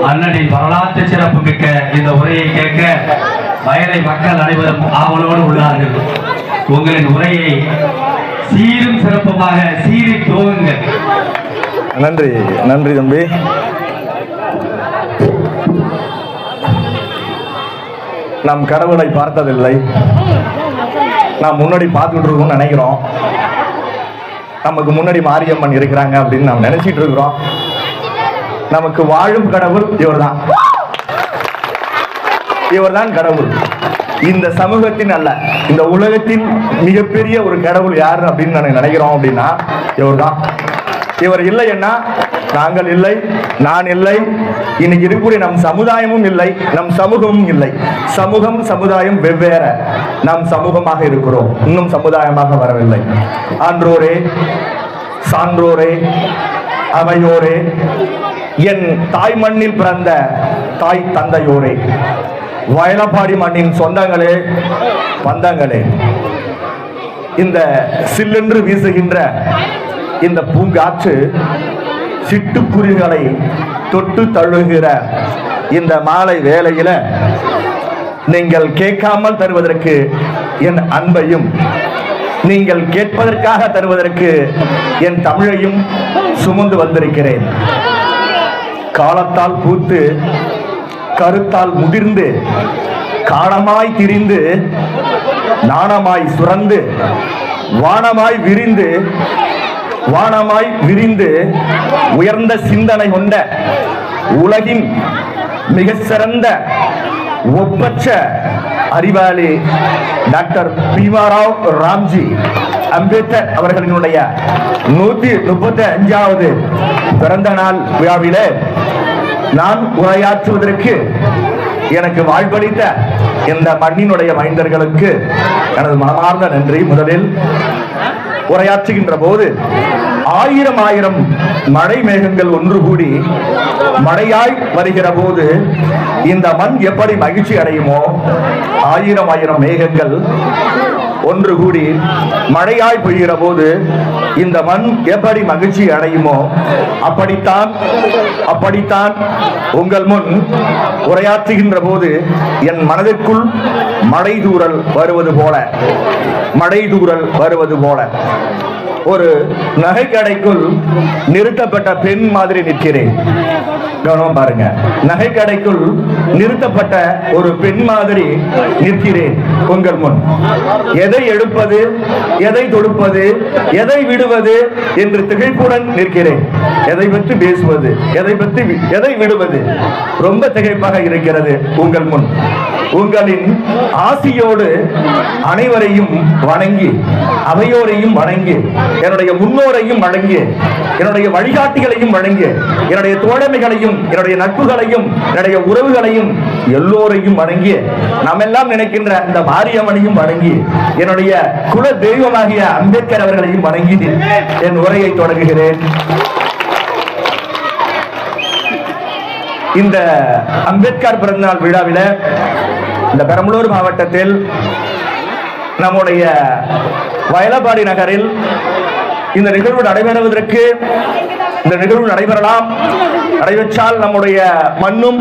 அண்ணனின் வரலாற்று சிறப்பு மிக்க இந்த உரையை கேட்க வயலை மக்கள் அனைவரும் ஆவலோடு உள்ளார்கள். உங்களின் உரையை சீரும் சிறப்புமாக சீரி துவங்குங்கள். நன்றி நன்றி தம்பி. நாம் கடவுளை பார்த்ததில்லை, நாம் முன்னாடி பார்த்துட்டு இருக்கோம்னு நினைக்கிறோம். நமக்கு முன்னாடி மாரியம்மன் இருக்கிறாங்க அப்படின்னு நாம் நினைச்சிட்டு இருக்கிறோம். நமக்கு வாழும் கடவுள் இவர்தான், இவர்தான் கடவுள். இந்த சமூகத்தின் அல்ல, இந்த உலகத்தின் மிகப்பெரிய ஒரு கடவுள் யாரு அப்படின்னு நான் நினைக்கிறோம் அப்படின்னா இவர்தான். இவர் இல்லைன்னா நாங்கள் இல்லை, நான் இல்லை, இன்னைக்கு இருக்கக்கூடிய நம் சமுதாயமும் இல்லை, நம் சமூகமும் இல்லை. சமூகம் சமுதாயம் வெவ்வேற, நாம் சமூகமாக இருக்கிறோம், இன்னும் சமுதாயமாக வரவில்லை. ஆன்றோரே, சான்றோரே, அவையோரே, என் தாய் மண்ணில் பிறந்த தாய் தந்தையோரே, வயலப்பாடி மண்ணின் சொந்தங்களே, பந்தங்களே, இந்த சில்லென்று வீசுகின்ற இந்த பூங்காற்று சிட்டுக்குருவிகளை தொட்டு தழுகிற இந்த மாலை வேளையில நீங்கள் கேட்காமல் தருவதற்கு என் அன்பையும், நீங்கள் கேட்பதற்காக தருவதற்கு என் தமிழையும் சுமந்து வந்திருக்கிறேன். காலத்தால் பூத்து கருத்தால் முதிர்ந்து காணமாய் திரிந்து நாணமாய் சுரந்து வானமாய் விரிந்து உயர்ந்த சிந்தனை கொண்ட உலகின் மிக சிறந்த ஒப்பற்ற அறிவாளி டாக்டர் பீமாராவ் ராம்ஜி அம்பேத்கர் அவர்களினுடைய 135வது பிறந்த நாள் விழாவிலே நான் உரையாற்றுவதற்கு எனக்கு வாழ்வளித்த இந்த மண்ணினுடைய மைந்தர்களுக்கு எனது மனமார்ந்த நன்றி. முதலில் உரையாற்றுகின்ற போது ஆயிரம் மழை மேகங்கள் ஒன்று கூடி மழையாய் வருகிற போது இந்த மண் எப்படி மகிழ்ச்சி அடையுமோ, ஆயிரம் மேகங்கள் ஒன்று கூடி மழையாய் பெய்கிற போது இந்த மண் எப்படி மகிழ்ச்சி அடையுமோ, அப்படித்தான் உங்கள் முன் உரையாற்றுகின்ற போது என் மனதிற்குள் மழைதூறல் வருவது போல ஒரு நகை கடைக்குள் நிறுத்தப்பட்ட பெண் மாதிரி நிற்கிறேன். கவனம் பாருங்க, நகை கடைக்குள் நிறுத்தப்பட்ட ஒரு பெண் மாதிரி நிற்கிறேன் உங்கள் முன். எதை எடுப்பது, எதை தொடுப்பது, எதை விடுவது என்று திகைப்புடன் நிற்கிறேன். எதை பற்றி பேசுவது, எதை விடுவது, ரொம்ப திகைப்பாக இருக்கிறது உங்கள் முன். உங்களின் ஆசியோடு அனைவரையும் வணங்கி, அவையோரையும் வணங்கி, என்னுடைய முன்னோரையும் வணங்கி, என்னுடைய வழிகாட்டிகளையும் வணங்கி, என்னுடைய தோழமைகளையும், என்னுடைய நட்புகளையும், என்னுடைய உறவுகளையும் எல்லோரையும் வணங்கி, நாம் எல்லாம் நினைக்கின்ற இந்த மாரியம்மனையும் வணங்கி, என்னுடைய குல தெய்வமாகிய அம்பேத்கர் அவர்களையும் வணங்கி என் உரையை தொடங்குகிறேன். இந்த அம்பேத்கர் பிறந்தநாள் விழாவில் இந்த பெரம்பலூர் மாவட்டத்தில் நம்முடைய வயலப்பாடி நகரில் இந்த நிகழ்வு நடைபெறுவதற்கு, இந்த நிகழ்வு நடைபெற்றால் நம்முடைய மண்ணும்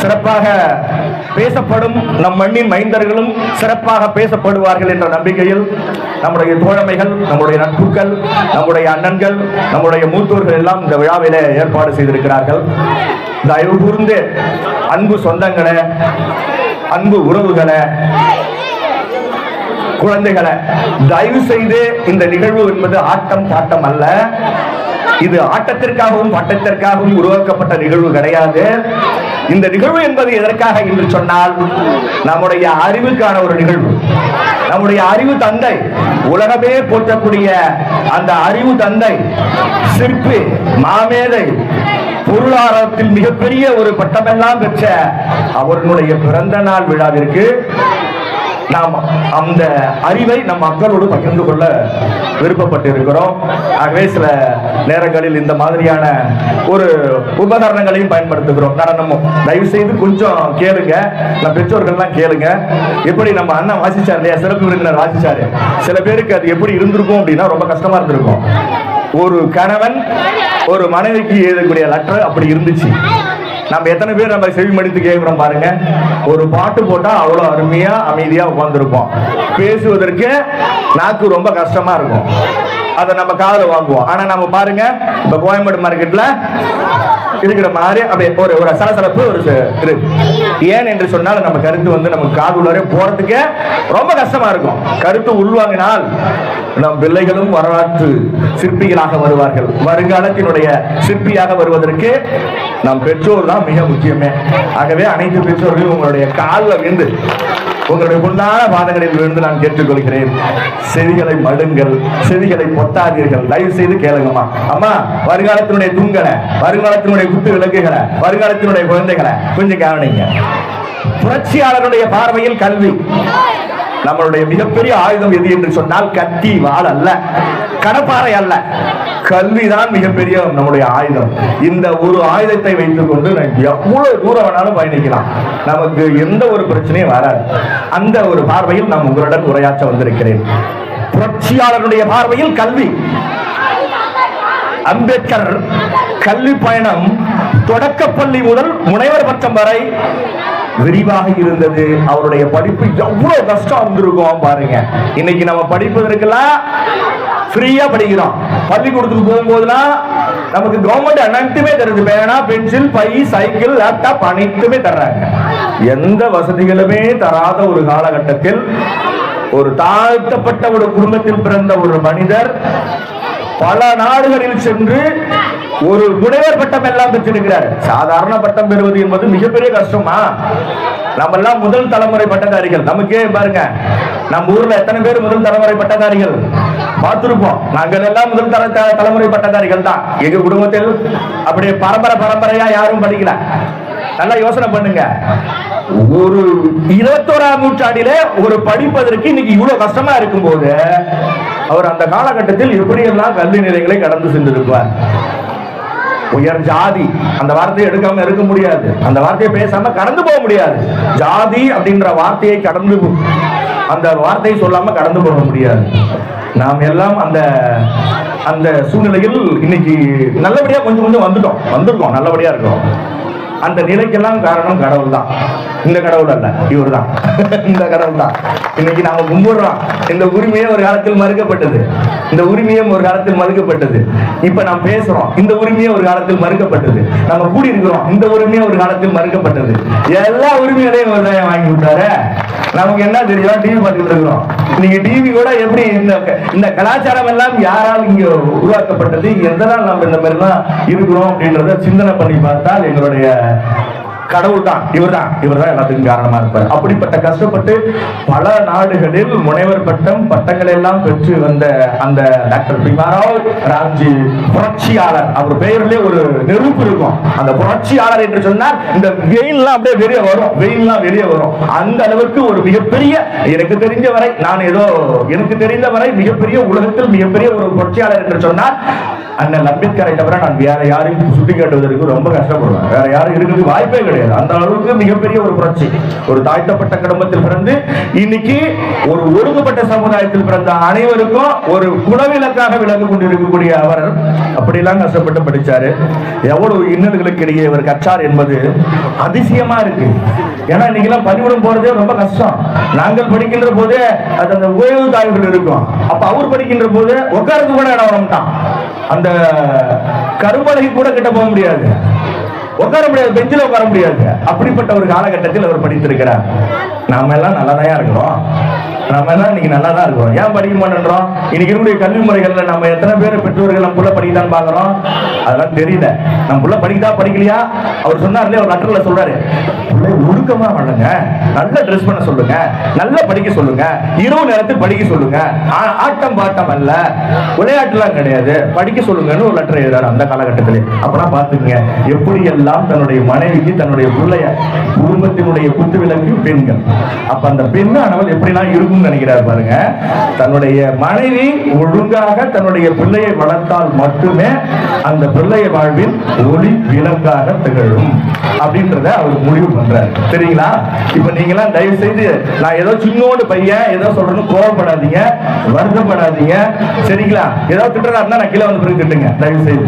சிறப்பாக பேசப்படும், நம் மண்ணின் மைந்தர்களும் சிறப்பாக பேசப்படுவார்கள் என்ற நம்பிக்கையில் நம்முடைய தோழமைகள், நம்முடைய நட்புகள், நம்முடைய அண்ணன்கள், நம்முடைய மூத்தோர்கள் எல்லாம் இந்த விழாவிலே ஏற்பாடு செய்திருக்கிறார்கள். தயவு கூர்ந்து அன்பு சொந்தங்களை, அன்பு உறவுகளை, குழந்தைகளை, தயவு செய்து இந்த நிகழ்வு என்பது ஆட்டம் பாட்டம் அல்ல. இது ஆட்டத்திற்காகவும் பாட்டத்திற்காகவும் உருவாக்கப்பட்ட நிகழ்வு கிடையாது. இந்த நிகழ்வு என்பது எதற்காக என்று சொன்னால், நம்முடைய அறிவுக்கான ஒரு நிகழ்வு. நம்முடைய அறிவு தந்தை, உலகமே போற்றக்கூடிய அந்த அறிவு தந்தை, சிற்பி, மாமேதை, பொருளாதாரத்தில் மிகப்பெரிய ஒரு பட்டமெல்லாம் பெற்ற அவர்களுடைய பிறந்த நாள் விழாவிற்கு நாம் அந்த அறிவை நம் மக்களோடு பகிர்ந்து கொள்ள விருப்பப்பட்டிருக்கிறோம். ஆகவே சில நேரங்களில் இந்த மாதிரியான ஒரு உபகரணங்களையும் பயன்படுத்துகிறோம். நடனமும் தயவு செய்து கொஞ்சம் கேளுங்க, நம்ம பெற்றோர்கள்லாம் கேளுங்க. எப்படி நம்ம அண்ணன் வாசிச்சார் இல்லையா, சிறப்பு விருந்தினர் வாசிச்சாரு, சில பேருக்கு அது எப்படி இருந்திருக்கும் அப்படின்னா ரொம்ப கஷ்டமா இருந்திருக்கும். ஒரு கணவன் ஒரு மனைவிக்கு எழுதக்கூடிய லெட்டர் அப்படி இருந்துச்சு. நம்ம எத்தனை பேர் நம்ம செவி மடித்து கேட்கிறோம் பாருங்க. ஒரு பாட்டு போட்டா அவ்வளவு அருமையா அமைதியா உட்கார்ந்துருப்போம். பேசுவதற்கு நாக்கு ரொம்ப கஷ்டமா இருக்கும். அதை நம்ம காதுல வாங்குவோம். ஆனா நம்ம பாருங்க, இப்ப கோயம்பேடு மார்க்கெட்ல இருக்கிற மாதிரி அப்படியே ஒரு சலசலப்பு ஒரு ஏன் என்று சொன்னால் நம்ம கருத்து நம்ம காது உள்ளே போறதுக்கு ரொம்ப கஷ்டமா இருக்கும். கருத்து உள்வாங்கினால் நம் பிள்ளைகளும் வரலாற்று சிற்பிகளாக வருவார்கள். வருங்காலத்தினுடைய சிற்பியாக வருவதற்கு நம் பெற்றோர் தான் மிக முக்கியமே. ஆகவே அனைத்து பெற்றோர்களும் உங்களுடைய காலில் விழுந்து, உங்களுடைய பொன்னான பாதங்களில் விழுந்து நான் கேட்டுக்கொள்கிறேன், செவிகளை மடுங்கள், செவிகளை பொத்தாதீர்கள். தயவு செய்து கேளுங்கம்மா. அம்மா, வருங்காலத்தினுடைய தூண்களை, வருங்காலத்தினுடைய குத்து விளக்குகளை, வருங்காலத்தினுடைய குழந்தைகளை கொஞ்சம் கவனிங்க. புரட்சியாளருடைய பார்வையில் கல்வி நம்மளுடைய மிகப்பெரிய ஆயுதம் எது என்று சொன்னால் கத்தி, வாள் அல்ல, கடப்பாறை அல்ல, கல்விதான் மிகப்பெரிய நம்முடைய ஆயுதம். இந்த ஒரு ஆயுதத்தை வைத்துக் கொண்டு எவ்வளவு தூரம் வேணாலும் பயணிக்கலாம். நமக்கு எந்த ஒரு பிரச்சனையும் வராது. அந்த ஒரு பார்வையில் நான் உங்களுடன் உரையாற்ற வந்திருக்கிறேன். புரட்சியாளருடைய பார்வையில் கல்வி. அம்பேத்கர் கல்வி பயணம் தொடக்கப்பள்ளி முதல் முனைவர் பட்டம் வரை விரிவாக இருந்தது. அவருடைய படிப்பு எவ்வளவு கஷ்டம் இருந்திருக்கும் பாருங்க. இன்னைக்கு நம்ம படிப்பதற்கெல்லாம் ஃப்ரீயா படிக்கிறோம். பள்ளிக்கூடத்துக்கு போகும்போதுலாம் நமக்கு கவர்மெண்ட் அனைத்துமே தருது. பேனா, பென்சில், பை, சைக்கிள், லேப்டாப் அனைத்துமே தர்றாங்க. எந்த வசதிகளுமே தராத ஒரு காலகட்டத்தில் ஒரு தாழ்த்தப்பட்ட ஒரு குடும்பத்தில் பிறந்த ஒரு மனிதர் பல நாடுகளில் சென்று ஒரு முனைவர் பட்டம் எல்லாம் பெற்றிருக்கிறார். சாதாரண பட்டம் பெறுவது என்பது மிகப்பெரிய கஷ்டமா? நம்ம எல்லாம் முதல் தலைமுறை பட்டதாரிகள். நமக்கே பாருங்க, நம்ம ஊர்ல எத்தனை பேர் முதல் தலைமுறை பட்டதாரிகள் பார்த்திருப்போம். நாங்கள் எல்லாம் முதல் தலைமுறை பட்டதாரிகள் தான். எங்க குடும்பத்தில் அப்படியே பரம்பரையா யாரும் படிக்கல. நல்லா யோசனை பண்ணுங்க. ஒரு 21ஆம் நூற்றாண்டிலே ஒரு படிப்பதற்கு இன்னைக்கு இவ்வளவு கஷ்டமா இருக்கும் போது அவர் அந்த காலகட்டத்தில் எப்படியெல்லாம் கல்வி நிலையங்களை கடந்து சென்றிருப்பார். உயர் ஜாதி அந்த வார்த்தையை எடுக்காம இருக்க முடியாது. அந்த வார்த்தையை பேசாம கடந்து போக முடியாது. ஜாதி அப்படின்ற வார்த்தையை கடந்து, அந்த வார்த்தையை சொல்லாம கடந்து போக முடியாது. நாம் எல்லாம் அந்த சூழ்நிலையில் இன்னைக்கு நல்லபடியா கொஞ்சம் வந்திருக்கோம், நல்லபடியா இருக்கோம். அந்த நிலைக்கெல்லாம் காரணம் கடவுள் தான். இந்த கடவுள் அல்ல, இவர் தான். இந்த கடவுள் தான். இன்னைக்கு நாம கும்பிடுறோம். இந்த உரிமையே ஒரு காலத்தில் மறுக்கப்பட்டது. இந்த உரிமையும் ஒரு காலத்தில் மறுக்கப்பட்டது. இப்ப நாம் பேசுறோம், இந்த உரிமையே ஒரு காலத்தில் மறுக்கப்பட்டது. நம்ம கூடி இருக்கிறோம், இந்த உரிமையே ஒரு காலத்தில் மறுக்கப்பட்டது. எல்லா உரிமைகளையும் வாங்கி விட்டாரு. நமக்கு என்ன தெரியும்? டிவி பார்த்துட்டு இருக்கிறோம். நீங்க டிவி கூட எப்படி இந்த கலாச்சாரம் எல்லாம் யாரால் இங்க உருவாக்கப்பட்டது, எதனால் நம்ம இந்த மாதிரி எல்லாம் இருக்கிறோம் அப்படின்றத சிந்தனை பண்ணி பார்த்தால் எங்களுடைய கடவுள் தான், இவர் தான் எல்லாத்துக்கும் காரணமா இருப்பார். அப்படிப்பட்ட கஷ்டப்பட்டு பல நாடுகளில் முனைவர் பட்டங்கள் எல்லாம் பெற்று வந்த அந்த டாக்டர் பீமாராவ் ராம்ஜி புரட்சியாளர், அவர் பெயரிலே ஒரு நெருப்பு இருக்கும். அந்த புரட்சியாளர் என்று சொன்னால் இந்த வெயில்லாம் அப்படியே வெளியே வரும். அந்த அளவுக்கு ஒரு மிகப்பெரிய, எனக்கு தெரிந்த வரை மிகப்பெரிய உலகத்தில் மிகப்பெரிய ஒரு புரட்சியாளர் என்று சொன்னால் அண்ணல் அம்பேத்கரை தவிர நான் வேற யாரையும் சுட்டி காட்டுவதற்கு ரொம்ப கஷ்டப்படுவேன். வேற யாரும் இருக்கிறது வாய்ப்பே கிடையாது. அந்த அளவுக்கு மிகப்பெரிய ஒரு புரட்சி. ஒரு தாழ்த்தப்பட்ட குடும்பத்தில் பிறந்து இன்னைக்கு ஒரு ஒடுக்கப்பட்ட சமுதாயத்தில் பிறந்த அனைவருக்கும் ஒரு குலவிலக்காக விளங்கி கொண்டிருக்கக்கூடிய அவர் அப்படியெல்லாம் கஷ்டப்பட்டு படிச்சாரு. எவ்வளவு இன்னல்களுக்கு இடையே இவர் கற்றார் என்பது அதிசயமா இருக்கு. ஏன்னா இன்னைக்கு எல்லாம் பள்ளிக்கூடம் போறதே ரொம்ப கஷ்டம். நாங்கள் படிக்கின்ற போது அந்த ஓய்வு தாய்கள் இருக்கும். அப்ப அவர் படிக்கின்ற போது உட்கார்ந்து கூட இடம் வரமாட்டான். அந்த கரும்பலகை கூட கிட்ட போக முடியாது, உட்கார முடியாது, பெஞ்சில் உட்கார முடியாது. அப்படிப்பட்ட ஒரு காலகட்டத்தில் அவர் படித்திருக்கிறார். நாம எல்லாம் நல்லதான் இருக்கிறோம். நம்ம எல்லாம் இன்னைக்கு நல்லா தான் இருக்கிறோம். ஏன் படிக்க மாட்டேன்றோம்? இன்னைக்கு இருக்கக்கூடிய கல்வி முறைகள்ல நம்ம எத்தனை பேர் பெற்றோர்கள் நம்ம புள்ள படிக்கதான் பாக்குறோம்? அதெல்லாம் தெரியல. நம்ம புள்ள படிக்கலையா? அவர் சொன்னார்ல, ஒரு லெட்டர்ல சொல்றாரு, ஒழுக்கமா வளங்க, நல்ல ட்ரெஸ் பண்ண சொல்லுங்க, நல்ல படிக்க சொல்லுங்க, இரவு நேரத்தில் படிக்க சொல்லுங்க, ஆட்டம் பாட்டம் அல்ல, விளையாட்டுலாம் கிடையாது, படிக்க சொல்லுங்கன்னு ஒரு லெட்டர் எழுதுறாரு அந்த காலகட்டத்திலே. அப்பெல்லாம் பாத்துங்க எப்படி எல்லாம் தன்னுடைய மனைவிக்கு, தன்னுடைய பிள்ளைய, குடும்பத்தினுடைய குத்துவிலக்கு பெண்கள். அப்ப அந்த பெண்ணானவள் எப்படிலாம் இருக்கும் நினைக்கிறார் பாருங்க. தன்னுடைய மனைவி ஒழுங்காக தன்னுடைய பிள்ளையை வளர்த்தால் மட்டுமே அந்த பிள்ளைய வாழ்வில் ஒளி விளக்காக திகழும் அப்படின்றத அவர் முடிவு பண்றார். பண்றாரு தெரியுங்களா? இப்ப நீங்க எல்லாம் தயவு செய்து நான் ஏதோ சின்னோடு பையன் ஏதோ சொல்றேன்னு கோவப்படாதீங்க, வருத்தப்படாதீங்க சரிங்களா? ஏதோ திட்டுறதா இருந்தா நான் கீழே வந்து பிறகு திட்டுங்க தயவு செய்து.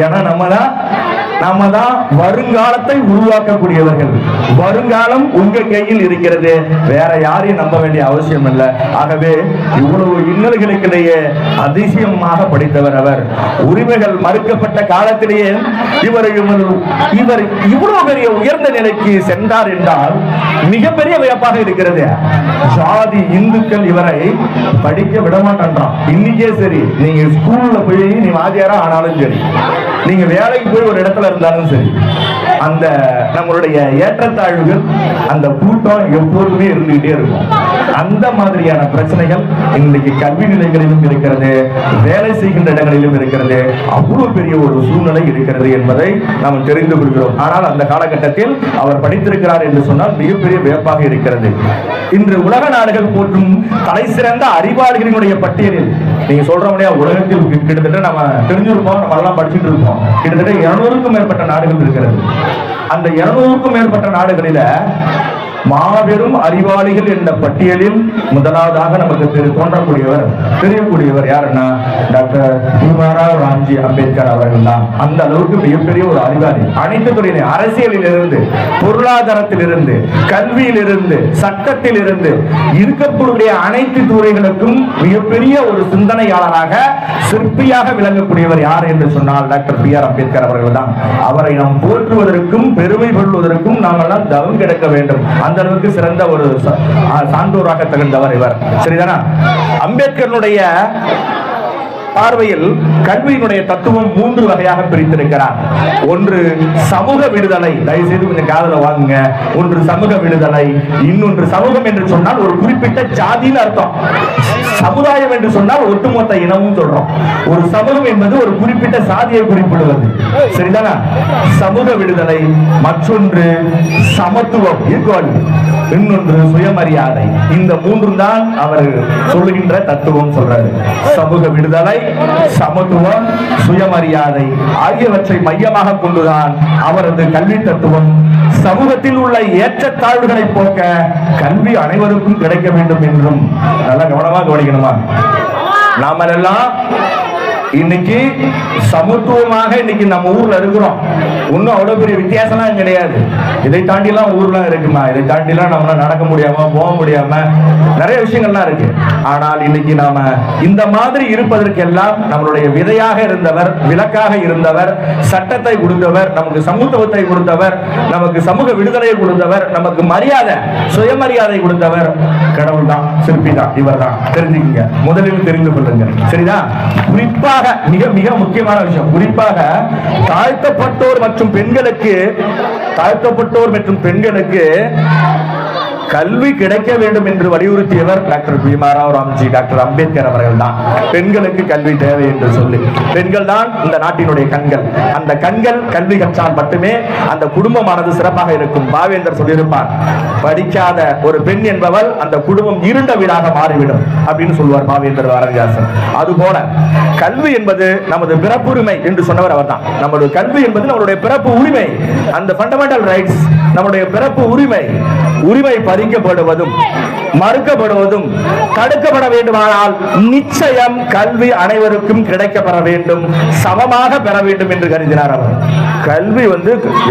ஏன்னா நம்ம தான் வருங்காலத்தை உருவாக்கக்கூடியவர்கள். வருங்காலம் உங்க கையில் இருக்கிறது, வேற யாரையும் நம்ப வேண்டிய அவசியம் இல்லை. ஆகவே இவ்வளவு இன்னல்களுக்கிடையே அதிசயமாக படித்தவர் அவர். உரிமைகள் மறுக்கப்பட்ட காலத்திலேயே இவர் இவ்வளவு பெரிய உயர்ந்த நிலைக்கு சென்றார் என்றால் மிகப்பெரிய வியப்பாக இருக்கிறது. ஜாதி இந்துக்கள் இவரை படிக்க விட மாட்டான். இன்னைக்கே சரி, நீங்க ஸ்கூல்ல போய் நீ வாத்தியாரா ஆனாலும் சரி, நீங்க வேலைக்கு போய் ஒரு இடத்துல இருந்தாலும் சரி, அந்த நம்மளுடைய ஏற்றத்தாழ்வுகள் அந்த கூட்டம் எப்போதுமே இருந்துகிட்டே இருக்கும். அந்த மாதிரியான பிரச்சனைகள் இன்றைக்கு கல்வி நிலையங்களிலும் இருக்கிறது, வேலை செய்கின்ற இடங்களிலும் இருக்கிறது. அவ்வளவு பெரிய ஒரு சூழ்நிலை இருக்கிறது என்பதை நாம் தெரிந்து கொள்கிறோம். ஆனால் அந்த காலகட்டத்தில் அவர் படித்திருக்கிறார் என்று சொன்னால் மிகப்பெரிய வியப்பாக இருக்கிறது. இன்று உலக நாடுகள் போற்றும் தலை சிறந்த அறிவாளிகளினுடைய பட்டியலில் நீங்க சொல்ற முடியா உலகத்தில் கிட்டத்தட்ட நம்ம தெரிஞ்சிருப்போம், நம்ம எல்லாம் படிச்சுட்டு இருப்போம், கிட்டத்தட்ட 200க்கும் மேற்பட்ட நாடுகள் இருக்கிறது. அந்த 200க்கும் மேற்பட்ட நாடுகளில மாபெரும் அறிவாளிகள் என்ற பட்டியலில் முதலாவதாக நமக்கு தெரியக்கூடியவர் யாருன்னா டாக்டர் பீமாராவ் ராம்ஜி அம்பேத்கர் அவர்கள் தான். அந்த அளவுக்கு மிகப்பெரிய ஒரு அறிவாளி. அனைத்து துறையிலும், அரசியலில் இருந்து, பொருளாதாரத்தில் இருந்து, கல்வியில் இருந்து, சட்டத்தில் இருந்து இருக்கக்கூடிய அனைத்து துறைகளுக்கும் மிகப்பெரிய ஒரு சிந்தனையாளராக, சிற்பியாக விளங்கக்கூடியவர் யார் என்று சொன்னால் டாக்டர் பி.ஆர். அம்பேத்கர் அவர்கள் தான். அவரை நாம் போற்றுவதற்கும் பெருமை கொள்வதற்கும் நாம் எல்லாம் தவம் கிடக்க வேண்டும். அந்த அளவுக்கு சிறந்த ஒரு சான்றோராக திகழ்ந்தவர் இவர். சரிதானா? அம்பேத்கருடைய பார்வையில் கல்வியினுடைய தத்துவம் 3 வகையாக பிரித்திருக்கிறார். ஒன்று சமூக விடுதலை, தயவுசெய்து கொஞ்சம் காதுல வாங்குங்க. ஒன்று சமூக விடுதலை, இன்னொன்று சமூகம் என்று சொன்னால் ஒரு குறிப்பிட்ட ஜாதின்னு அர்த்தம். சமுதாயம் என்று சொன்னால் ஒட்டுமொத்த இனமும் சொல்றோம். ஒரு சமூகம் என்பது ஒரு குறிப்பிட்ட சாதியை குறிப்பிடுவது. சரிதானா? சமூக விடுதலை, மற்றொன்று சமத்துவம், ஈக்குவாலிட்டி, இன்னொன்று சுயமரியாதை. இந்த 3 தான் அவர் சொல்லுகின்ற தத்துவம் சொல்றாரு. சமூக விடுதலை, சமத்துவம், சுயமரியாதை ஆகியவற்றை மையமாக கொண்டுதான் அவரது கல்வி தத்துவம். சமூகத்தில் உள்ள ஏற்றத்தாழ்வுகளை போக்க கல்வி அனைவருக்கும் கிடைக்க வேண்டும் என்றும். நல்லா கவனமா கவனிக்கணுமா? நாமெல்லாம் இன்னைக்கு சமத்துவமாக இன்னைக்கு நம்ம ஊர்ல இருக்கிறோம். ஒன்னும் அவ்வளவு பெரிய வித்தியாசம்லாம் கிடையாது. இதை தாண்டி எல்லாம் ஊர்லாம் இருக்குமா? இதை தாண்டி எல்லாம் நம்மளால நடக்க முடியாம, போக முடியாம நிறைய விஷயங்கள்லாம் இருக்கு. ஆனால் இன்னைக்கு நாம இந்த மாதிரி இருப்பதற்கெல்லாம் நம்மளுடைய விதையாக இருந்தவர், விளக்காக இருந்தவர், சட்டத்தை கொடுத்தவர், நமக்கு சமத்துவத்தை கொடுத்தவர், நமக்கு சமூக விடுதலையை கொடுத்தவர், நமக்கு மரியாதை, சுயமரியாதை கொடுத்தவர் கடவுள் தான், சிற்பி தான், இவர் தான். தெரிஞ்சுக்கங்க, முதலில் தெரிந்து கொள்ளுங்கள். சரிதான்? குறிப்பாக மிக மிக முக்கியமான விஷயம், குறிப்பாக தாழ்த்தப்பட்டோர் மற்றும் பெண்களுக்கு கல்வி கிடைக்க வேண்டும் என்று வலியுறுத்தியவர் டாக்டர் பீமாராவ் ராம்ஜி, டாக்டர் அம்பேத்கர் அவர்கள் தான். பெண்களுக்கு கல்வி தேவை என்று சொல்லி, பெண்கள் தான் இந்த நாட்டினுடைய கண்கள். அந்த கண்கள் கல்வி கற்றால் மட்டுமே அந்த குடும்பமானது சிறப்பாக இருக்கும். பாவேந்தர் சொல்லியிருப்பார், படிக்காத ஒரு பெண் என்பவள் அந்த குடும்பம் இருண்ட வீடாக மாறிவிடும் அப்படின்னு சொல்லுவார் பாவேந்தர் பாரதிதாசன். அதுபோல கல்வி என்பது நமது பிறப்புரிமை என்று சொன்னவர் அவர் தான். நம்முடைய கல்வி என்பது நம்மளுடைய பிறப்பு உரிமை, அந்த ஃபண்டமெண்டல் ரைட்ஸ், நம்முடைய பிறப்பு உரிமை. உரிமை பறிக்கப்படுவதும் மறுக்கப்படுவதும் தடுக்கப்பட வேண்டுமானால் நிச்சயம் கல்வி அனைவருக்கும் கிடைக்கப்பெற வேண்டும், சமமாக பெற வேண்டும் என்று கருதினார் அவர். கல்வி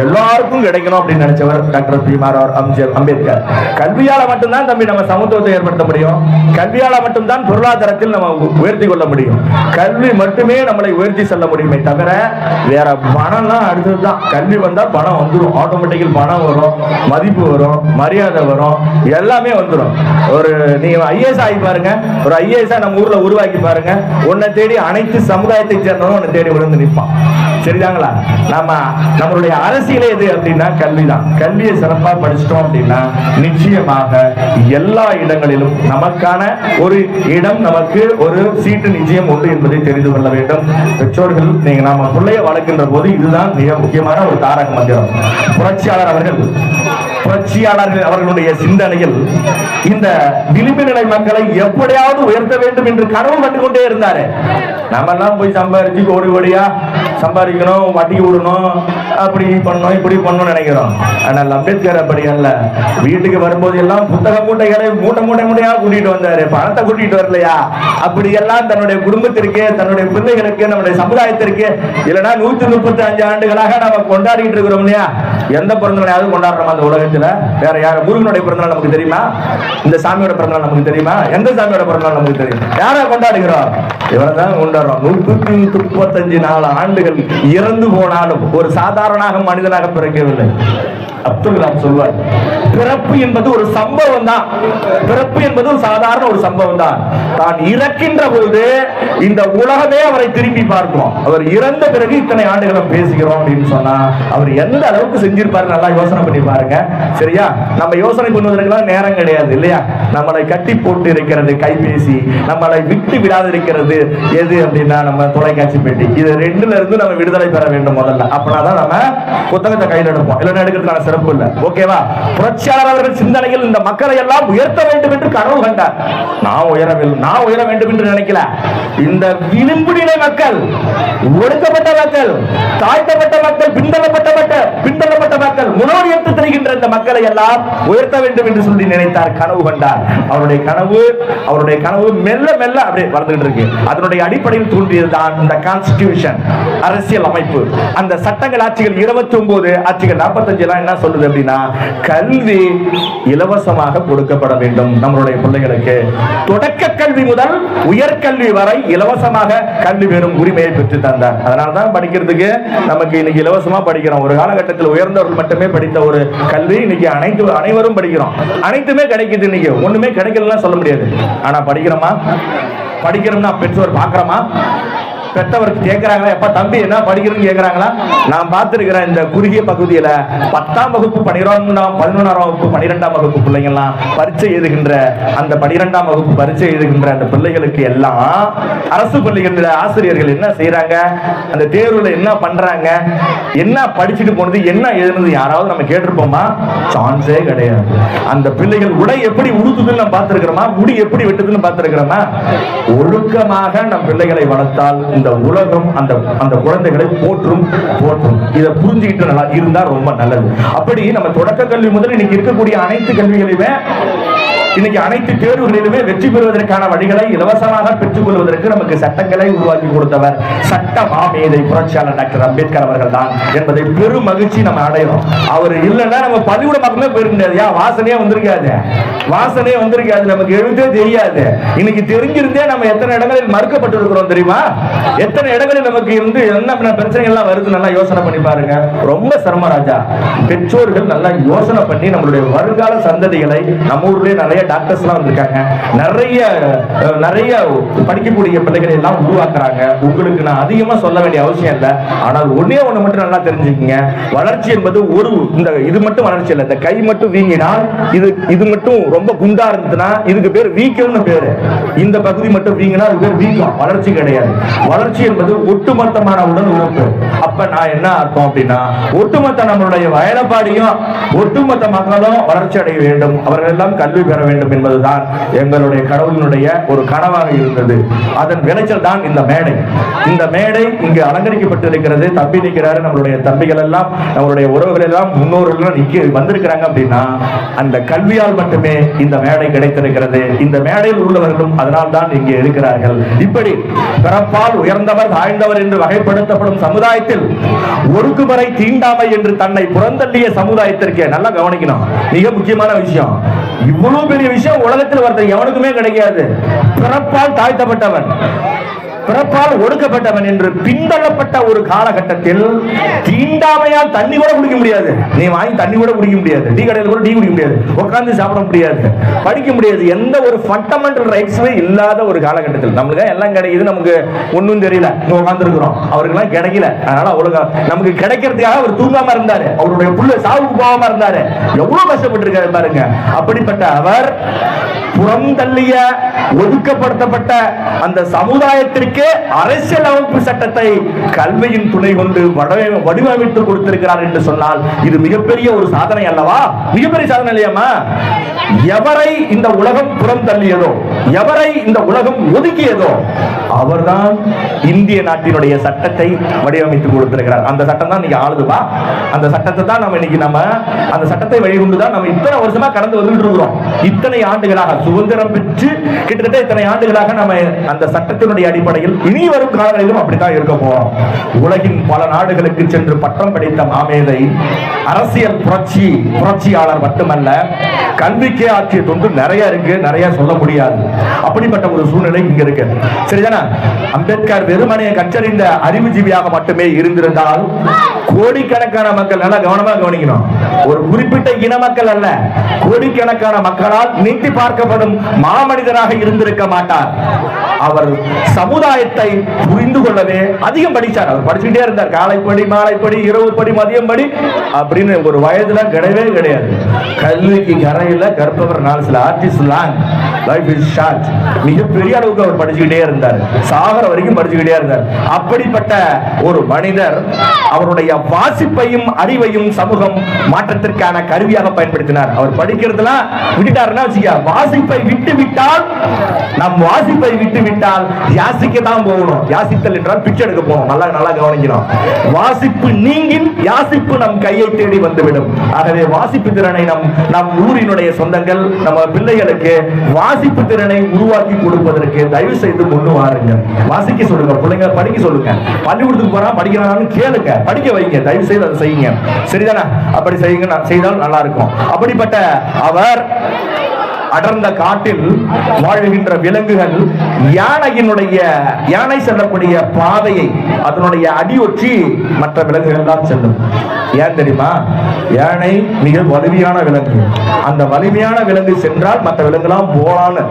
எல்லாருக்கும் கிடைக்கணும் அப்படின்னு நினைச்சவர் டாக்டர் பீமாராவ் அம்பேத்கர். கல்வியால மட்டும்தான் தம்பி நம்ம சமத்துவத்தை ஏற்படுத்த முடியும். கல்வியால மட்டும்தான் பொருளாதாரத்தில் நம்ம உயர்த்தி கொள்ள முடியும். கல்வி மட்டுமே நம்மளை உயர்த்தி செல்ல முடியுமே தவிர வேற பணம்லாம் அடுத்ததுதான். கல்வி வந்தா பணம் வந்துடும், ஆட்டோமேட்டிக்கல் பணம் வரும், மதிப்பு வரும், மரியாதை வரும், எல்லாமே வந்துடும். ஒரு நீங்க ஐஏஎஸ் ஆகி பாருங்க, ஒரு ஐஏஎஸ் நம்ம ஊர்ல உருவாக்கி பாருங்க, உன்னை தேடி அனைத்து சமுதாயத்தை சேர்ந்தவங்க உன்னை தேடி விழுந்து நிற்பான். சரிதாங்களா? நம்மளுடைய அரசியலே எது அப்படின்னா கல்விதான். கல்வியை சிறப்பாக படிச்சிட்டோம் அப்படின்னா நிச்சயமாக எல்லா இடங்களிலும் நமக்கான ஒரு இடம், நமக்கு ஒரு சீட்டு நிச்சயம் உண்டு என்பதை தெரிந்து கொள்ள வேண்டும். பெற்றோர்கள் நாம பிள்ளைய வளர்க்கின்ற போது இதுதான் மிக முக்கியமான ஒரு தாரக மந்திரம். புரட்சியாளர்கள் அவர்களுடைய சிந்தனையில் இந்த விளிம்பு நிலை மக்களை எப்படியாவது உயர்த்த வேண்டும் என்று கனவு கண்டு கொண்டே இருந்தாரு. நம்ம எல்லாம் போய் சம்பாரிச்சு கோடி கோடியா சம்பாதிக்கணும், வட்டி விடணும், அப்படி பண்ணணும் இப்படி பண்ணணும் நினைக்கிறோம். ஆனால் அம்பேத்கர் அப்படி அல்ல. வீட்டுக்கு வரும்போது எல்லாம் புத்தக மூட்டைகளை மூட்டையா கூட்டிட்டு வந்தாரு, பணத்தை கூட்டிட்டு வரலையா. அப்படி எல்லாம் தன்னுடைய குடும்பத்திற்கு, தன்னுடைய பிள்ளைகளுக்கு, நம்முடைய சமுதாயத்திற்கு இல்லைன்னா 135 ஆண்டுகளாக நம்ம கொண்டாடிட்டு இருக்கிறோம் இல்லையா. எந்த பிறந்தநாளையாவது கொண்டாடுறோம் அந்த உலகத்துல? வேற யார்? முருகனுடைய பிறந்தநாள் நமக்கு தெரியுமா? இந்த சாமியோட பிறந்தநாள் நமக்கு தெரியுமா? எந்த சாமியோட பிறந்தநாள் நமக்கு தெரியும்? யாரை கொண்டாடுகிறோம்? இவரைதான் கொண்டாடுறோம். 134 ஆண்டுகள் இறந்து போனாலும் ஒரு சாதாரண மனிதனாக பிறக்கவில்லை. அப்துல் கலாம் சொல்வார், பிறப்பு என்பது ஒரு சம்பவம் தான். பிறப்பு என்பது ஒரு சாதாரண ஒரு சம்பவம் தான். தான் இறக்கின்ற பொழுது இந்த உலகமே அவரை திரும்பி பார்க்கும். அவர் இறந்த பிறகு இத்தனை ஆண்டுகளும் பேசுகிறோம் அப்படின்னு சொன்னா அவர் எந்த அளவுக்கு செஞ்சிருப்பாரு நல்லா யோசனை பண்ணி பாருங்க. சரியா? நம்ம யோசனை பண்ணுவதற்கெல்லாம் நேரம் கிடையாது இல்லையா? நம்மளை கட்டி போட்டு இருக்கிறது கைபேசி, நம்மளை விட்டு விடாது இருக்கிறது எது அப்படின்னா நம்ம தொலைக்காட்சி பெட்டி. இது ரெண்டுல இருந்து நம்ம விடுதலை பெற வேண்டும் முதல்ல. அப்படின்னாதான் நம்ம புத்தகத்தை கையில் எடுப்போம். இல்லைன்னா எடுக்கிறதுக்கான சிறப்பு இல்லை. ஓகேவா? புரட்சியாளர் அவர்கள் சிந்தனையில் இந்த மக்களை எல்லாம் உயர்த்த வேண்டும் என்று கனவு கண்டார். நான் உயர வேண்டும் என்று நினைக்கல. இந்த விளிம்பு நிலை மக்கள், ஒடுக்கப்பட்ட மக்கள், தாழ்த்தப்பட்ட மக்கள், பின்தள்ளப்பட்ட மக்கள், முன்னோடியத்து தெரிகின்ற இந்த மக்களை எல்லாம் உயர்த்த வேண்டும் என்று சொல்லி நினைத்தார், கனவு கண்டார். அவருடைய கனவு மெல்ல மெல்ல அப்படியே வளர்ந்துட்டு இருக்கு. அதனுடைய அடிப்படையில் தோன்றியதுதான் இந்த கான்ஸ்டிடியூஷன், அரசியல் அமைப்பு. அந்த சட்டங்கள் ஆட்சிகள் 29 ஆட்சிகள் 45 எல்லாம் என்ன சொல்லுது அப்படின்னா, கல்வி இலவசமாக கொடுக்கப்பட வேண்டும் நம்மளுடைய பிள்ளைகளுக்கு. தொடக்க கல்வி முதல் உயர்கல்வி வரை இலவசமாக கல்வி பெறும் உரிமையை பெற்று தந்தார். அதனாலதான் படிக்கிறதுக்கு நமக்கு இன்னைக்கு இலவசமா படிக்கிறோம். ஒரு காலகட்டத்தில் உயர்ந்தவர்கள் மட்டுமே படித்த ஒரு கல்வி இன்னைக்கு அனைவரும் படிக்கிறோம். அனைத்துமே கிடைக்குது. இன்னைக்கு ஒண்ணுமே கிடைக்கலன்னு சொல்ல முடியாது. ஆனா படிக்கிறோம்னா பெற்றோர் பார்க்கிறோமா? பெற்றவருக்கு கேட்கிறாங்களா, எப்ப தம்பி என்ன படிக்கிறதுன்னு கேட்கிறாங்களா? நான் பார்த்திருக்கிறேன் இந்த குறுகிய பகுதியில 10ஆம் வகுப்பு 11ஆம் வகுப்பு 12ஆம் வகுப்பு பிள்ளைங்கள்லாம் பரீட்சை எழுதுகின்ற அந்த 12ஆம் வகுப்பு பரீட்சை எழுதுகின்ற அந்த பிள்ளைகளுக்கு எல்லாம் அரசு பள்ளிகளில் ஆசிரியர்கள் என்ன செய்யறாங்க, அந்த தேர்வுல என்ன பண்றாங்க, என்ன படிச்சுட்டு போனது, என்ன எழுதுனது யாராவது நம்ம கேட்டிருப்போமா? சான்ஸே கிடையாது. அந்த பிள்ளைகள் உடை எப்படி உடுத்துதுன்னு நம்ம பார்த்திருக்கிறோமா? முடி எப்படி வெட்டுதுன்னு பார்த்திருக்கிறோமா? ஒழுக்கமாக நம் பிள்ளைகளை வளர்த்தால் இந்த உலகம் அந்த குழந்தைகளை போற்றும். இதை புரிஞ்சுக்கிட்டு நல்லா இருந்தா ரொம்ப நல்லது. அப்படி நம்ம தொடக்க கல்வி முதல் இன்னைக்கு இருக்கக்கூடிய அனைத்து கல்விகளையுமே, இன்னைக்கு அனைத்து தேர்வுகளிலுமே வெற்றி பெறுவதற்கான வழிகளை இலவசமாக பெற்றுக் கொள்வதற்கு நமக்கு சட்டங்களை உருவாக்கி கொடுத்தவர் சட்ட மாமேதை புரட்சியாளர் டாக்டர் அம்பேத்கர் அவர்கள் தான் என்பதை பெரும் மகிழ்ச்சி நம்ம அடைகிறோம். அவர் இல்லைன்னா நம்ம பள்ளிக்கூட பக்கமே போயிருக்க முடியாது. வாசனையே வந்திருக்காது, நமக்கு எழுதே தெரியாது. இன்னைக்கு தெரிஞ்சிருந்தே நம்ம எத்தனை இடங்களில் மறுக்கப்பட்டிருக்கிறோம் தெரியுமா? எத்தனை இடங்களில் நமக்கு இருந்து என்ன பிரச்சனைகள் எல்லாம் வருது நல்லா யோசனை பண்ணி பாருங்க. ரொம்ப சிரமராஜா. பெற்றோர்கள் நல்லா யோசனை பண்ணி நம்மளுடைய வருங்கால சந்ததிகளை, நம்ம ஊர்லயே நிறைய டாக்டர்ஸ் எல்லாம் வந்திருக்காங்க, நிறைய படிக்கக்கூடிய பிள்ளைகளை எல்லாம் உருவாக்குறாங்க. உங்களுக்கு நான் அதிகமா சொல்ல வேண்டிய அவசியம் இல்லை. ஆனால் ஒண்ணே ஒண்ணு மட்டும் நல்லா தெரிஞ்சுக்கங்க, வளர்ச்சி என்பது இது மட்டும் வளர்ச்சி இல்லை. இந்த கை மட்டும் வீங்கினால், இது மட்டும் ரொம்ப குண்டா இருந்ததுன்னா இதுக்கு பேர் வீக்கம்னு பேரு. இந்த பகுதி மட்டும் வீங்கினா அது பேர் வீக்கம், வளர்ச்சி கிடையாது. வளர்ச்சி என்பது ஒட்டுமொத்தமான உடல் உறுப்பு. அப்ப நான் என்ன அர்த்தம் அப்படின்னா, ஒட்டுமொத்த நம்மளுடைய வயலப்பாடியும் ஒட்டுமொத்த மக்களும் வளர்ச்சி அடைய வேண்டும், அவர்கள் எல்லாம் கல்வி பெற வேண்டும் என்பதுதான் எங்களுடைய கடவுளினுடைய ஒரு கனவாக இருந்தது. அதன் விளைச்சல் தான் இந்த மேடை. இந்த மேடை இங்கு அலங்கரிக்கப்பட்டிருக்கிறது. தம்பி நிற்கிறாரு, நம்மளுடைய தம்பிகள் எல்லாம், நம்மளுடைய உறவுகள் எல்லாம், முன்னோர்கள் வந்திருக்கிறாங்க அப்படின்னா அந்த கல்வியால் மட்டுமே இந்த மேடை கிடைத்திருக்கிறது. இந்த மேடையில் உள்ளவர்களும் அதனால் தான் இங்கே இருக்கிறார்கள். இப்படி பிறப்பால் உயர்ந்தவர் தாழ்ந்தவர் என்று வகைப்படுத்தப்படும் சமுதாயத்தில் ஒடுக்குமுறை தீண்டாமை என்று தன்னை புறந்தள்ளிய சமுதாயத்திற்கு நல்லா கவனிக்கணும். மிக முக்கியமான விஷயம், இவ்வளவு பெரிய விஷயம் உலகத்தில் ஒருத்தர் எவனுக்குமே கிடைக்காது. பிறப்பால் தாழ்த்தப்பட்டவன், பிறப்பால் ஒடுக்கப்பட்டவன் என்று பின்தள்ளப்பட்ட ஒரு காலகட்டத்தில் தீண்டாமையால் தண்ணி கூட குடிக்க முடியாது. நீ வாங்கி தண்ணி கூட குடிக்க முடியாது, டீ கடையில் கூட டீ குடிக்க முடியாது, உட்கார்ந்து சாப்பிட முடியாது, படிக்க முடியாது. எந்த ஒரு ஃபண்டமெண்டல் ரைட்ஸுமே இல்லாத ஒரு காலகட்டத்தில் நம்மளுக்கு எல்லாம் கிடைக்குது, நமக்கு ஒன்றும் தெரியல, உட்கார்ந்து இருக்கிறோம். அவருக்கெல்லாம் கிடைக்கல. அதனால அவ்வளவு நமக்கு கிடைக்கிறதுக்காக அவர் தூங்காம இருந்தாரு, அவருடைய புள்ள சாவுக்கு போகாம இருந்தாரு. எவ்வளவு கஷ்டப்பட்டு இருக்காரு பாருங்க. அப்படிப்பட்ட அவர் புறந்தள்ளிய ஒதுக்கப்படுத்தப்பட்ட அந்த சமுதாயத்திற்கு அரசியல் அமைப்பு சட்டத்தை கல்வியின் துணை கொண்டு வடிவமைத்து கொடுத்திருக்கிறார் என்று சொன்னால் இது மிகப்பெரிய ஒரு சாதனை அல்லவா? மிகப்பெரிய சாதனை இல்லையாமா? எவரை இந்த உலகம் புறம் தள்ளியதோ, எவரை இந்த உலகம் ஒதுக்கியதோ அவர்தான் இந்திய நாட்டினுடைய சட்டத்தை வடிவமைத்து கொடுத்திருக்கிறார். அந்த சட்டம் தான் இன்னைக்கு ஆளுதுவா. அந்த சட்டத்தை தான் நம்ம அந்த சட்டத்தை வழிகொண்டு தான் நம்ம இத்தனை வருஷமா கடந்து வந்துட்டு இருக்கிறோம். இத்தனை ஆண்டுகளாக சுதந்திரம் பெற்று கிட்டத்தட்ட இத்தனை ஆண்டுகளாக நம்ம அந்த சட்டத்தினுடைய அடிப்படையில் இனி வரும் காலங்களிலும் அப்படித்தான் இருக்க போறோம். உலகின் பல நாடுகளுக்கு சென்று பட்டம் படித்த மாமேதை, அரசியல் புரட்சியாளர் மட்டுமல்ல, கல்விக்கே ஆற்றிய தொண்டு நிறைய இருக்கு, நிறைய சொல்ல முடியாது. அப்படிப்பட்ட ஒரு சூழ்நிலை இங்க இருக்கு. சரிதானா? அம்பேத்கர் வெறுமனையை கற்றறிந்த அறிவுஜீவியாக மட்டுமே இருந்திருந்தால் கோடிக்கணக்கான மக்கள், நல்லா கவனமா கவனிக்கணும், ஒரு குறிப்பிட்ட இன மக்கள் அல்ல, கோடிக்கணக்கான மக்களால் நீட்டி பார்க்கப்படும் மாமனிதராக இருந்திருக்க மாட்டார். அவர் சமுதாயத்தை புரிந்து கொள்ளவே அதிகம் படிச்சார். அவர் படிச்சுட்டே இருந்தார். காலைப்படி, மாலைப்படி, இரவு படி, மதியம் படி அப்படின்னு ஒரு வயதுல கிடையவே கிடையாது. கல்விக்கு கரையில கற்பவர் நாள் சில artist long life is short. மிகப்பெரிய அளவுக்கு அவர் படிச்சுக்கிட்டே இருந்தார். சாகர வரைக்கும் படிச்சுக்கிட்டே இருந்தார். அப்படிப்பட்ட ஒரு மனிதர் அவருடைய வாசிப்பையும் அறிவையும் சமூகம் மாற்றத்திற்கான கருவியாக பயன்படுத்தினார். அவர் படிக்கிறதுலாம் விட்டுட்டாருன்னா வச்சுக்க, வாசிப்பை விட்டு விட்டால், நம் வாசிப்பை விட்டு விட்டால் யாசிக்க தான் போகணும். யாசித்தல் என்றால் பிச்சை எடுக்க போகணும். நல்லா கவனிக்கணும். வாசிப்பு நீங்கின் யாசிப்பு நம் கையை தேடி வந்துவிடும். ஆகவே வாசிப்பு திறனை நம் ஊரினுடைய சொந்தங்கள், நம்ம பிள்ளைகளுக்கு வாசிப்பு திறனை உருவாக்கி கொடுப்பதற்கு தயவு செய்து முன்னு வாருங்க. வாசிக்க சொல்லுங்க, பிள்ளைங்க படிக்க சொல்லுங்க. பள்ளிக்கூடத்துக்கு போறா படிக்கிறான்னு கேளுங்க, படிக்க வைங்க. தயவு செய்து அதை செய்யுங்க. சரிதானே? அப்படி செய்யுங்க, செய்தால் நல்லா இருக்கும். அப்படிப்பட்ட அவர் அடர்ந்த காட்டில் வாழ்கின்ற விலங்குகள் யானை செல்லக்கூடிய பாதையை அதனுடைய அடியொற்றி மற்ற விலங்குகள் தான் செல்லும். ஏன் தெரியுமா? யானை மிக வலிமையான விலங்கு. அந்த வலிமையான விலங்கு சென்றால் மற்ற விலங்குலாம் போலான்னு.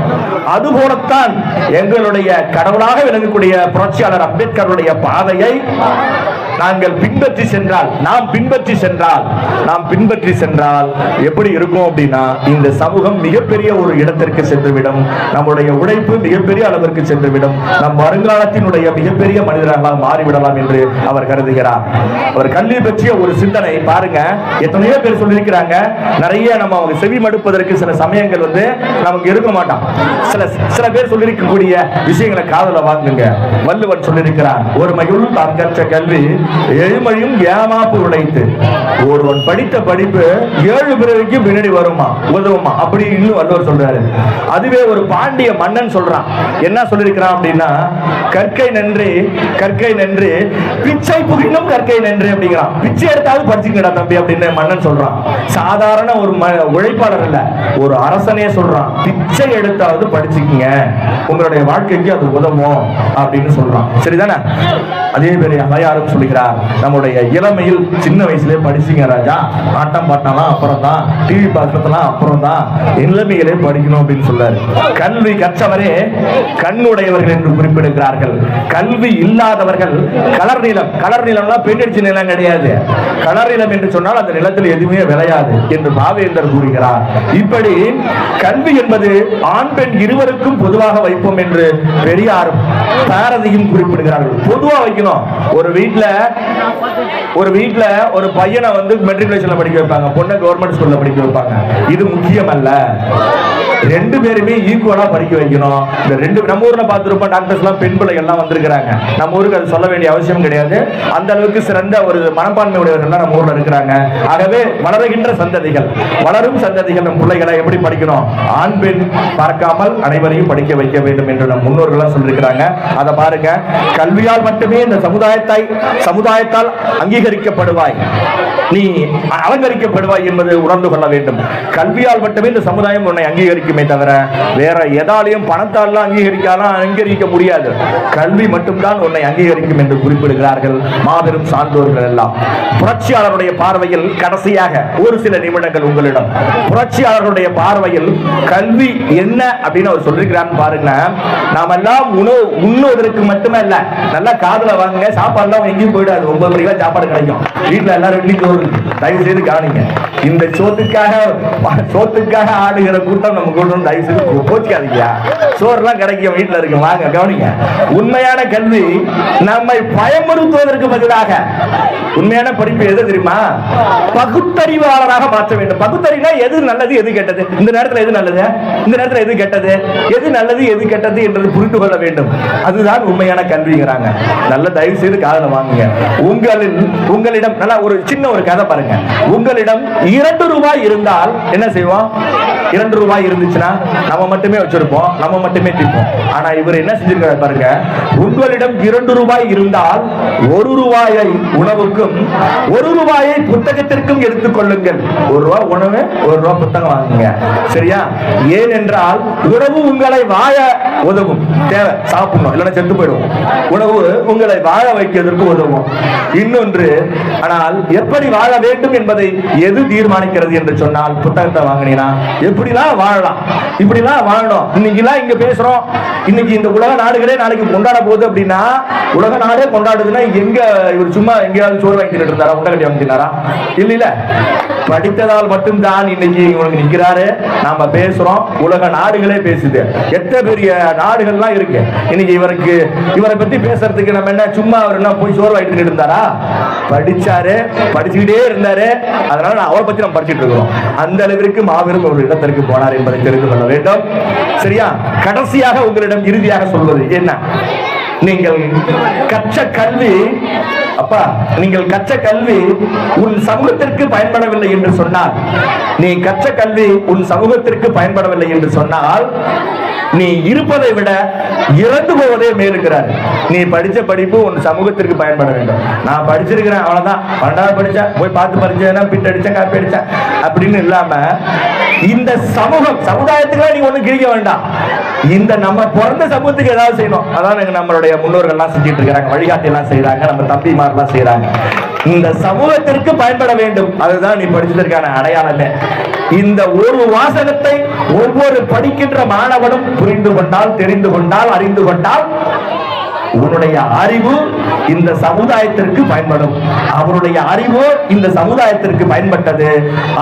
அது போலத்தான் எங்களுடைய கடவுளாக விளங்கக்கூடிய புரட்சியாளர் அம்பேத்கருடைய பாதையை நாங்கள் பின்பற்றி சென்றால், நாம் பின்பற்றி சென்றால் எப்படி இருக்கும் அப்படின்னா, இந்த சமூகம் மிகப்பெரிய ஒரு இடத்திற்கு சென்றுவிடும். நம்முடைய உழைப்பு மிகப்பெரிய அளவிற்கு சென்றுவிடும். நம் வருங்காலத்தினுடைய மிகப்பெரிய மனிதர்களாக மாறிவிடலாம் என்று அவர் கருதுகிறார். அவர் கல்வி பற்றிய ஒரு சிந்தனை பாருங்க. எத்தனையோ பேர் சொல்லியிருக்கிறாங்க. நிறைய நம்ம அவங்க செவி மடுப்பதற்கு சில சமயங்கள் நமக்கு இருக்க மாட்டான். சில பேர் சொல்லியிருக்கக்கூடிய விஷயங்களை காதல வாங்குங்க. வள்ளுவன் சொல்லியிருக்கிறார், ஒரு மகிழ் தான் கற்ற கல்வி எழுமொழியும் ஏமாப்பு உடைத்து. ஒருவன் படித்த படிப்பு 7 பிறவிக்கு பின்னாடி வருமா, உதவுமா, அப்படி இன்னும் வள்ளுவர் சொல்றாரு. அதுவே ஒரு பாண்டிய மன்னன் சொல்றான். என்ன சொல்லிருக்கிறான் அப்படின்னா, கற்கை நன்று பிச்சை புகினும் கற்கை நன்று அப்படிங்கிறான். பிச்சை எடுத்தாவது படிச்சுக்கடா தம்பி அப்படின்னு மன்னன் சொல்றான். சாதாரண ஒரு உழைப்பாளர் இல்ல, ஒரு அரசனே சொல்றான், பிச்சை எடுத்தாவது படிச்சுக்கீங்க, உங்களுடைய வாழ்க்கைக்கு அது உதவும் அப்படின்னு சொல்றான். சரிதானே? அதே பேர் அவையாரும் சொல்லுகிறார், நம்முடைய இளமையில் சின்ன வயசுல படிச்சீங்க ராஜா, ஆட்டம் பாட்டலாம் அப்புறம் தான், டிவி பார்க்கறதுலாம் அப்புறம் தான், இளமையிலே படிக்கணும் அப்படின்னு சொல்றாரு. கல்வி கற்றவரே கண்ணுடையவர்கள் என்று குறிப்பிடுகிறார்கள். கல்வி இல்லாதவர்கள் கலர் நிலம்னா பெண்ணடிச்ச நிலம் கிடையாது. கலர் நிலம் என்று சொன்னால் அந்த நிலத்தில் எதுவுமே விளையாது என்று பாவேந்தர் கூறுகிறார். இப்படி கல்வி என்பது ஆண் பெண் இருவருக்கும் பொதுவாக வைப்போம் என்று பெரியாரும் பாரதியும் குறிப்பிடுகிறார்கள். பொதுவா வைக்கணும். ஒரு வீட்டுல ஒரு பையனை மெட்ரிகுலேஷன்ல படிக்க வைப்பாங்க, பொண்ணை கவர்மெண்ட் ஸ்கூல்ல படிக்க வைப்பாங்க. இது முக்கியம் அல்ல. ரெண்டு பேருமே ஈக்குவலா படிக்க வைக்கணும். இந்த ரெண்டு, நம்ம ஊர்ல பார்த்துருப்போம், டாக்டர்ஸ் எல்லாம் பெண் பிள்ளைகள் எல்லாம் வந்திருக்கிறாங்க. நம்ம ஊருக்கு அது சொல்ல வேண்டிய அவசியம் கிடையாது. அந்த அளவுக்கு சிறந்த ஒரு மனப்பான்மை உடையவர்கள் நம்ம ஊர்ல இருக்கிறாங்க. ஆகவே வளருகின்ற சந்ததிகள், வளரும் சந்ததிகள் நம் பிள்ளைகளை எப்படி படிக்கணும், ஆண் பெண் பார்க்காமல் அனைவரையும் படிக்க வைக்க வேண்டும் என்று நம் முன்னோர்கள் சொல்லியிருக்கிறாங்க. அதை பாருங்க. கல்வியால் மட்டுமே இந்த சமுதாயத்தால் அங்கீகரிக்கப்படுவாய், நீ அலங்கரிக்கப்படுவாய் என்பது உணர்ந்து கொள்ள வேண்டும். கல்வியால் மட்டுமே இந்த சமுதாயம் உன்னை அங்கீகரிக்குமே தவிர வேற எதாலையும் பணத்தால் அங்கீகரிக்க முடியாது. கல்வி மட்டும்தான் உன்னை அங்கீகரிக்கும் என்று குறிப்பிடுகிறார்கள் மாபெரும் சான்றோர்கள் எல்லாம். புரட்சியாளருடைய பார்வையில் கடைசியாக ஒரு சில நிமிடங்கள் உங்களிடம், புரட்சியாளருடைய பார்வையில் கல்வி என்ன அப்படின்னு அவர் சொல்லிருக்கிறான்னு பாருங்க. நாம எல்லாம் உண்ணுவதற்கு மட்டுமல்ல, நல்லா காதுல வாங்க, சாப்பாடுலாம் எங்கேயும் போயிடாது. 9 மணிக்கு சாப்பாடு கிடைக்கும். வீட்டுல எல்லாரும் தயவு செய்து காணுங்க. இந்த சோத்துக்காக ஆடுகிற கூட்டம் நமக்கு கூட்டணும் தயவு செய்து போச்சுக்காதீங்க. சோறுலாம் கிடைக்கும் வீட்டுல இருக்கு, வாங்க கவனிங்க. உண்மையான கல்வி நம்மை பயமுறுத்துவதற்கு பதிலாக உண்மையான படிப்பு எது தெரியுமா? பகுத்தறிவாளராக மாற்ற வேண்டும். பகுத்தறிவுனா எது நல்லது எது கெட்டது, இந்த நேரத்தில் எது நல்லது இந்த நேரத்தில் எது கெட்டது, எது நல்லது எது கெட்டது என்பது புரிந்து கொள்ள வேண்டும். அதுதான் உண்மையான கல்விங்கிறாங்க. நல்ல தயவு செய்து காதுல வாங்குங்க. உங்களிடம் நல்ல ஒரு சின்ன ஒரு கதை பாருங்க. உங்களிடம் 2 ரூபாய் இருந்தால் என்ன செய்வோம்? 2 ரூபாய் இருந்துச்சுன்னா நம்ம மட்டுமே வச்சிருப்போம், நம்ம மட்டுமே திப்போம். ஆனா இவர் என்ன செஞ்சிருக்காரு பாருங்க. உங்களிடம் 2 ரூபாய் இருந்தால் 1 ரூபாயை உணவுக்கும் 1 ரூபாயை புத்தகத்திற்கும் எடுத்துக் கொள்ளுங்கள். 1 ரூபாய் உணவு 1 ரூபாய் புத்தகம் வாங்குங்க. சரியா? ஏனென்றால் உணவு உங்களை வாழ உதவும். தேவை சாப்பிடணும், இல்லைன்னா செத்து போயிடும். உணவு உங்களை வாழ வைக்கிறதுக்கு உதவும். இன்னொன்று, ஆனால் எப்படி வாழ வேண்டும் என்பதை எது தீர்மானிக்கிறது என்று சொன்னால் புத்தகத்தை வாங்கினீங்கன்னா எப்படிலாம் வாழலாம், இப்படிலாம் வாழணும். இன்னைக்கெல்லாம் இங்க பேசுறோம், இன்னைக்கு இந்த உலக நாடுகளே நாளைக்கு கொண்டாட போகுது அப்படின்னா, உலக நாடே கொண்டாடுதுன்னா எங்க இவர் சும்மா எங்கேயாவது சோறு வாங்கிட்டு இருந்தாரா, உண்டை கட்டி வாங்கினாரா? இல்ல, படித்ததால் மட்டும்தான் இன்னைக்கு இவங்க நிற்கிறாரு. நாம பேசுறோம், உலக நாடுகளே பேசுது. எத்தனை பெரிய நாடுகள்லாம் இருக்கு. இன்னைக்கு இவரை பத்தி பேசுறதுக்கு நம்ம என்ன சும்மா அவர் என்ன போய் சோறு வாங்கிட்டு இருந்தாரா? படிச்சாரு, படிச்சுக்கிட்டே இருந்தாரு. அதனால அவரை பத்தி நம்ம படிச்சுட்டு இருக்கிறோம். அந்த அளவிற்கு மாபெரும் ஒரு இடத்திற்கு போனார் என்பதை தெரிந்து கொள்ள வேண்டும். சரியா? கடைசியாக உங்களிடம் இறுதியாக சொல்வது என்ன? நீங்கள் கற்ற கல்வி, அப்பா நீங்கள் கற்ற கல்வி உன் சமூகத்திற்கு பயன்படவில்லை என்று சொன்னால், நீ கற்ற கல்வி உன் சமூகத்திற்கு பயன்படவில்லை என்று சொன்னால், நீ இருப்பதை விட இறந்து போவதே மேலுங்கிறார். நீ படிச்ச படிப்பு உன் சமூகத்திற்கு பயன்பட வேண்டும். நான் படிச்சிருக்கிறேன் அவ்வளவுதான், 12வது படிச்சேன், போய் பார்த்து படிச்சேன், பிட் அடிச்சேன், காப்பி அடிச்சேன் அப்படின்னு இல்லாம, இந்த சமுதாயத்துக்கு நீ ஒண்ணு கிழிக்க வேண்டாம். இந்த நம்ம பிறந்த சமூகத்துக்கு ஏதாவது செய்யணும். அதான் நம்மளுடைய முன்னோர்கள் எல்லாம் செஞ்சிட்டு இருக்கிறாங்க, வழிகாட்டி எல்லாம் செய்யறாங்க, நம்ம தம்பிமாரெல்லாம் செய்யறாங்க. இந்த சமூகத்திற்கு பயன்பட வேண்டும். அதுதான் நீ படிச்சதற்கான அடையாளமே. இந்த ஒரு வாசகத்தை ஒவ்வொரு படிக்கின்ற மாணவனும் புரிந்து கொண்டால், தெரிந்து கொண்டால், அறிந்து கொண்டால், உன்னுடைய அறிவு இந்த சமுதாயத்திற்கு பயன்படும். அவருடைய அறிவு இந்த சமுதாயத்திற்கு பயன்பட்டது.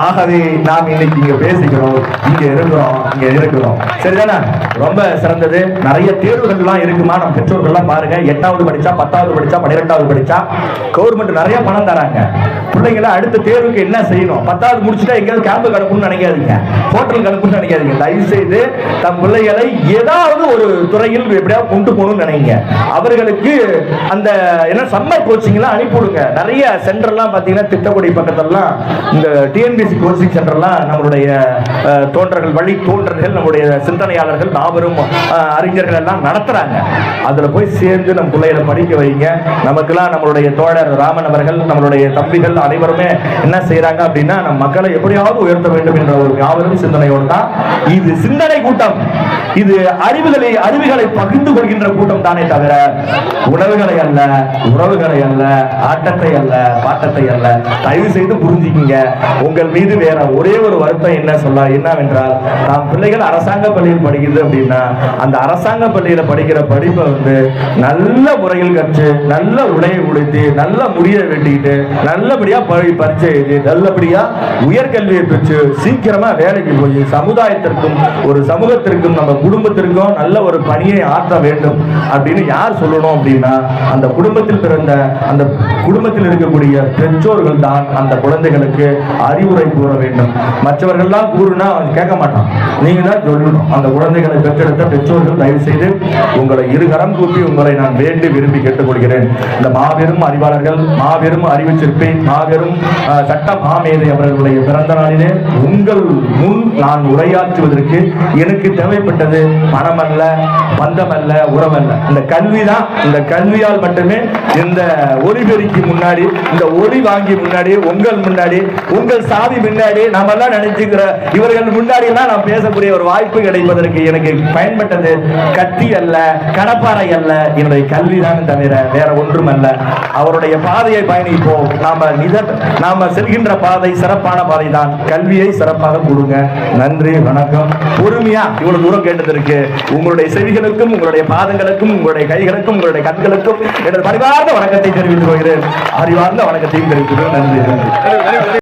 ஆகவே நாம் இன்னைக்கு இங்க பேசுகிறோம், இங்க இருக்கிறோம். சரிதானே? ரொம்ப சிறந்தது. நிறைய தேர்வுகள்லாம் இருக்குமா? நம்ம பெற்றோர்கள்லாம் பாருங்க, 8வது படிச்சா, 10வது படிச்சா, 12வது படிச்சா கவர்மெண்ட் நிறைய பணம் தராங்க. பிள்ளைங்களை அடுத்த தேர்வுக்கு என்ன செய்யணும்? 10வது முடிச்சுட்டா எங்கேயாவது கேம்பு கணக்குன்னு நினைக்காதீங்க, ஹோட்டல் கணக்குன்னு நினைக்காதீங்க. தயவு செய்து தம் பிள்ளைகளை ஏதாவது ஒரு துறையில் எப்படியாவது கொண்டு போகணும்னு நினைங்க. அவர்களுக்கு அந்த என்ன சம்மர் கோச்சிங்லாம் அனுப்பிவிடுங்க. நிறைய சென்டர்லாம் பார்த்தீங்கன்னா திட்டக்குடி பக்கத்தெல்லாம் இந்த டிஎன்பிஎஸ்சி கோச்சிங் சென்டர்லாம் நம்மளுடைய தோன்றர்கள், வழி தோன்றர்கள், நம்முடைய சிந்தனையாளர்கள், மாபெரும் அறிஞர்கள் எல்லாம் நடத்துறாங்க. அதுல போய் சேர்ந்து நம் பிள்ளைகளை படிக்க வைங்க. நமக்கெல்லாம் நம்மளுடைய தோழர் ராமன் அவர்கள், நம்மளுடைய தம்பிகள் அனைவருமே என்ன செய்யறாங்க அப்படின்னா, நம் மக்களை எப்படியாவது உயர்த்த வேண்டும் என்ற ஒரு மாபெரும் சிந்தனையோடு தான். இது சிந்தனை கூட்டம், இது அறிவுகளை பகிர்ந்து கொள்கின்ற கூட்டம் தானே தவிர உணவுகளை அல்ல, உறவுகளை அல்ல, ஆட்டத்தை அல்ல, பாட்டத்தை அல்ல. தயவு செய்து புரிஞ்சுக்கிங்க. உங்கள் மீது வேற ஒரே ஒரு வருத்தம் என்னவென்றால், நாம் பிள்ளைகள் அரசாங்க பள்ளியில் படிக்கிறது அப்படின்னா, அந்த அரசாங்க பள்ளியில படிக்கிற படிப்பை நல்ல முறையில் கற்று, நல்ல உடையை உடுத்தி, நல்ல முடியை வெட்டிக்கிட்டு, நல்லபடியா பரீட்சை எழுதி, நல்லபடியா உயர்கல்வியை பெற்று சீக்கிரமா வேலைக்கு போய் சமுதாயத்திற்கும் ஒரு சமூகத்திற்கும் நம்ம குடும்பத்திற்கும் நல்ல ஒரு பணியை ஆற்ற வேண்டும் அப்படின்னு யார் சொல்லணும் அப்படின்னா, அந்த குடும்பத்தில் பிறந்த, அந்த குடும்பத்தில் இருக்கக்கூடிய பெற்றோர்கள் தான் அந்த குழந்தைகளுக்கு அறிவுரை கூற வேண்டும். மற்றவர்கள்லாம் கூறுனா அவன் கேட்க மாட்டான், நீங்க தான் சொல்லணும். அந்த குழந்தைகளை பெற்றெடுத்த பெற்றோர்கள் தயவு செய்து உங்களை இருகரம் கூப்பி உங்களை நான் வேண்டி விரும்பி கேட்டுக்கொள்கிறேன். இந்த மாபெரும் அறிவாளர்கள், மாபெரும் அறிவு சிற்பி, மாபெரும் சட்ட மாமேதை அவர்களுடைய பிறந்த நாளிலே உங்கள் முன் நான் உரையாற்றுவதற்கு எனக்கு தேவைப்பட்டது பணம் அல்ல, பந்தம் அல்ல, உறவல்ல, இந்த கல்விதான். இந்த கல்வியால் மட்டுமே இந்த ஒலிபெருக்கி முன்னாடி, இந்த ஒலி வாங்கி முன்னாடி, உங்கள் முன்னாடி, உங்கள் சாதி முன்னாடி, நாம எல்லாம் நினைச்சுக்கிற இவர்கள் முன்னாடி எல்லாம் நான் பேசக்கூடிய ஒரு வாய்ப்பு கிடைப்பதற்கு எனக்கு பயன்பட்டது கத்தி அல்ல, கடப்பாறை அல்ல, என்னுடைய கல்விதான் தவிர வேற ஒன்றும் அல்ல. அவருடைய பாதையை பயணிப்போம். நாம செல்கின்ற பாதை சிறப்பான பாதை தான். கல்வியை சிறப்பாக கொடுங்க. நன்றி, வணக்கம். பொறுமையா இவ்வளவு தூரம் கேட்டதற்கு உங்களுடைய செவிகளுக்கும், உங்களுடைய பாதங்களுக்கும், உங்களுடைய கைகளுக்கும், உங்களுடைய கண்களுக்கும் எனது பரிவார்ந்த வணக்கத்தை தெரிவித்துக் கொள்கிறேன். அறிவார்ந்த வணக்கத்தையும் தெரிவித்துக் நன்றி.